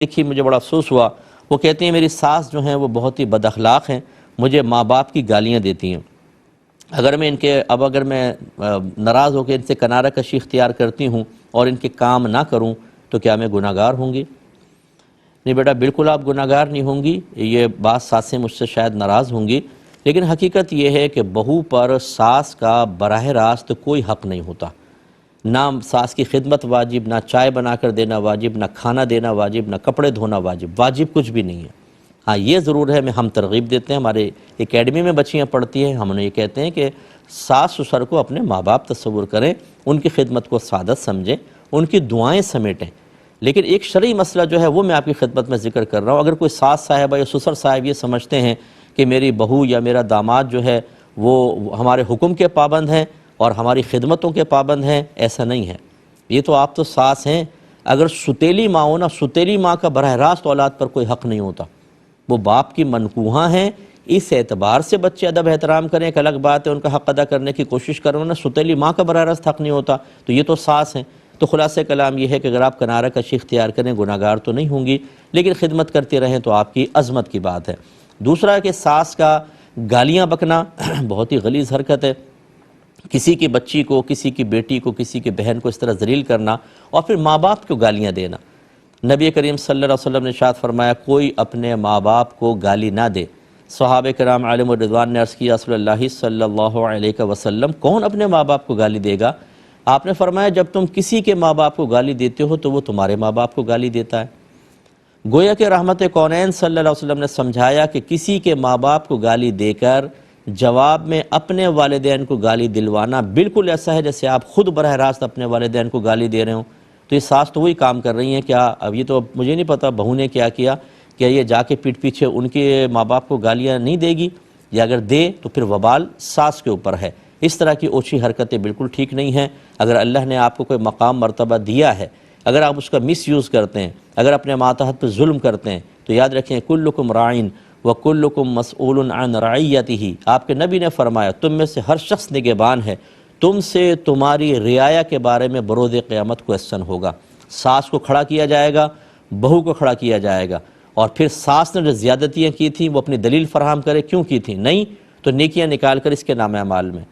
دیکھی مجھے بڑا افسوس ہوا، وہ کہتی ہیں میری ساس جو ہیں وہ بہت ہی بد اخلاق ہیں، مجھے ماں باپ کی گالیاں دیتی ہیں۔ اگر میں ناراض ہو کے ان سے کنارہ کشی اختیار کرتی ہوں اور ان کے کام نہ کروں تو کیا میں گناہ گار ہوں گی؟ نہیں بیٹا، بالکل آپ گناہ گار نہیں ہوں گی۔ یہ بات ساسیں مجھ سے شاید ناراض ہوں گی، لیکن حقیقت یہ ہے کہ بہو پر ساس کا براہ راست کوئی حق نہیں ہوتا۔ نہ ساس کی خدمت واجب، نہ چائے بنا کر دینا واجب، نہ کھانا دینا واجب، نہ کپڑے دھونا واجب کچھ بھی نہیں ہے۔ ہاں یہ ضرور ہے، ہم ترغیب دیتے ہیں، ہمارے اکیڈمی میں بچیاں پڑھتی ہیں، ہم انہیں یہ کہتے ہیں کہ ساس سسر کو اپنے ماں باپ تصور کریں، ان کی خدمت کو سعادت سمجھیں، ان کی دعائیں سمیٹیں۔ لیکن ایک شرعی مسئلہ جو ہے وہ میں آپ کی خدمت میں ذکر کر رہا ہوں۔ اگر کوئی ساس صاحبہ یا سسر صاحب یہ سمجھتے ہیں کہ میری بہو یا میرا داماد جو ہے وہ ہمارے حکم کے پابند ہیں اور ہماری خدمتوں کے پابند ہیں، ایسا نہیں ہے۔ یہ تو آپ تو ساس ہیں، اگر ستیلی ماں ہو نا، ستیلی ماں کا براہ راست اولاد پر کوئی حق نہیں ہوتا، وہ باپ کی منکوہاں ہیں۔ اس اعتبار سے بچے ادب احترام کریں، ایک الگ بات ہے ان کا حق ادا کرنے کی کوشش کریں، نا ستیلی ماں کا براہ راست حق نہیں ہوتا تو یہ تو ساس ہیں۔ تو خلاصہ کلام یہ ہے کہ اگر آپ کنارہ کشی اختیار کریں گناہ گار تو نہیں ہوں گی، لیکن خدمت کرتے رہیں تو آپ کی عظمت کی بات ہے۔ دوسرا ہے کہ ساس کا گالیاں بکنا بہت ہی غلیظ حرکت ہے۔ کسی کی بچی کو، کسی کی بیٹی کو، کسی کی بہن کو اس طرح ذلیل کرنا اور پھر ماں باپ کو گالیاں دینا۔ نبی کریم صلی اللہ علیہ وسلم نے ارشاد فرمایا کوئی اپنے ماں باپ کو گالی نہ دے۔ صحابہ کرام علیہم الرضوان نے عرض کیا رسول اللہ صلی اللہ علیہ وسلم کون اپنے ماں باپ کو گالی دے گا؟ آپ نے فرمایا جب تم کسی کے ماں باپ کو گالی دیتے ہو تو وہ تمہارے ماں باپ کو گالی دیتا ہے۔ گویا کہ رحمت کونین صلی اللہ علیہ وسلم نے سمجھایا کہ کسی کے ماں باپ کو گالی دے کر جواب میں اپنے والدین کو گالی دلوانا بالکل ایسا ہے جیسے آپ خود براہ راست اپنے والدین کو گالی دے رہے ہوں۔ تو یہ ساس تو وہی کام کر رہی ہیں۔ کیا اب یہ تو مجھے نہیں پتا بہو نے کیا کیا، کیا یہ جا کے پیٹھ پیچھے ان کے ماں باپ کو گالیاں نہیں دے گی، یا اگر دے تو پھر وبال ساس کے اوپر ہے۔ اس طرح کی اوچھی حرکتیں بالکل ٹھیک نہیں ہیں۔ اگر اللہ نے آپ کو کوئی مقام مرتبہ دیا ہے، اگر آپ اس کا مس یوز کرتے ہیں، اگر اپنے ماتحت پہ ظلم کرتے ہیں تو یاد رکھیں کلکم راعٍ وکلکم مسئول عن رعیتہ۔ آپ کے نبی نے فرمایا تم میں سے ہر شخص نگہبان ہے، تم سے تمہاری رعایا کے بارے میں بروز قیامت کوسچن ہوگا۔ ساس کو کھڑا کیا جائے گا، بہو کو کھڑا کیا جائے گا، اور پھر ساس نے جو زیادتیاں کی تھیں وہ اپنی دلیل فراہم کرے کیوں کی تھیں، نہیں تو نیکیاں نکال کر اس کے نام اعمال میں،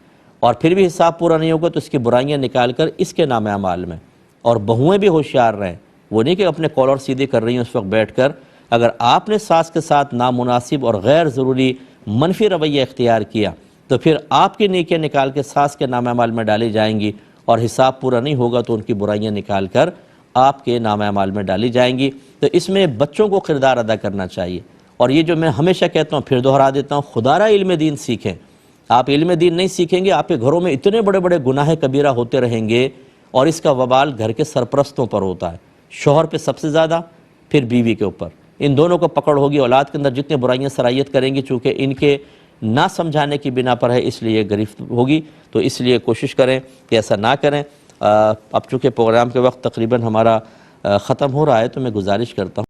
اور پھر بھی حساب پورا نہیں ہوگا تو اس کی برائیاں نکال کر اس کے نام اعمال میں۔ اور بہویں بھی ہوشیار رہیں، وہ نہیں کہ اپنے کالر سیدھے کر رہی ہیں اس وقت بیٹھ کر۔ اگر آپ نے ساس کے ساتھ نامناسب اور غیر ضروری منفی رویہ اختیار کیا تو پھر آپ کی نیکیاں نکال کے ساس کے نام اعمال میں ڈالی جائیں گی، اور حساب پورا نہیں ہوگا تو ان کی برائیاں نکال کر آپ کے نام اعمال میں ڈالی جائیں گی۔ تو اس میں بچوں کو کردار ادا کرنا چاہیے۔ اور یہ جو میں ہمیشہ کہتا ہوں پھر دہرا دیتا ہوں، خدا را علم دین سیکھیں۔ آپ علم دین نہیں سیکھیں گے، آپ کے گھروں میں اتنے بڑے بڑے گناہ کبیرہ ہوتے رہیں گے، اور اس کا وبال گھر کے سرپرستوں پر ہوتا ہے، شوہر پہ سب سے زیادہ، پھر بیوی کے اوپر۔ ان دونوں کو پکڑ ہوگی، اولاد کے اندر جتنے برائیاں سرایت کریں گی، چونکہ ان کے نہ سمجھانے کی بنا پر ہے اس لیے گرفت ہوگی۔ تو اس لیے کوشش کریں کہ ایسا نہ کریں۔ اب چونکہ پروگرام کے وقت تقریباً ہمارا ختم ہو رہا ہے تو میں گزارش کرتا ہوں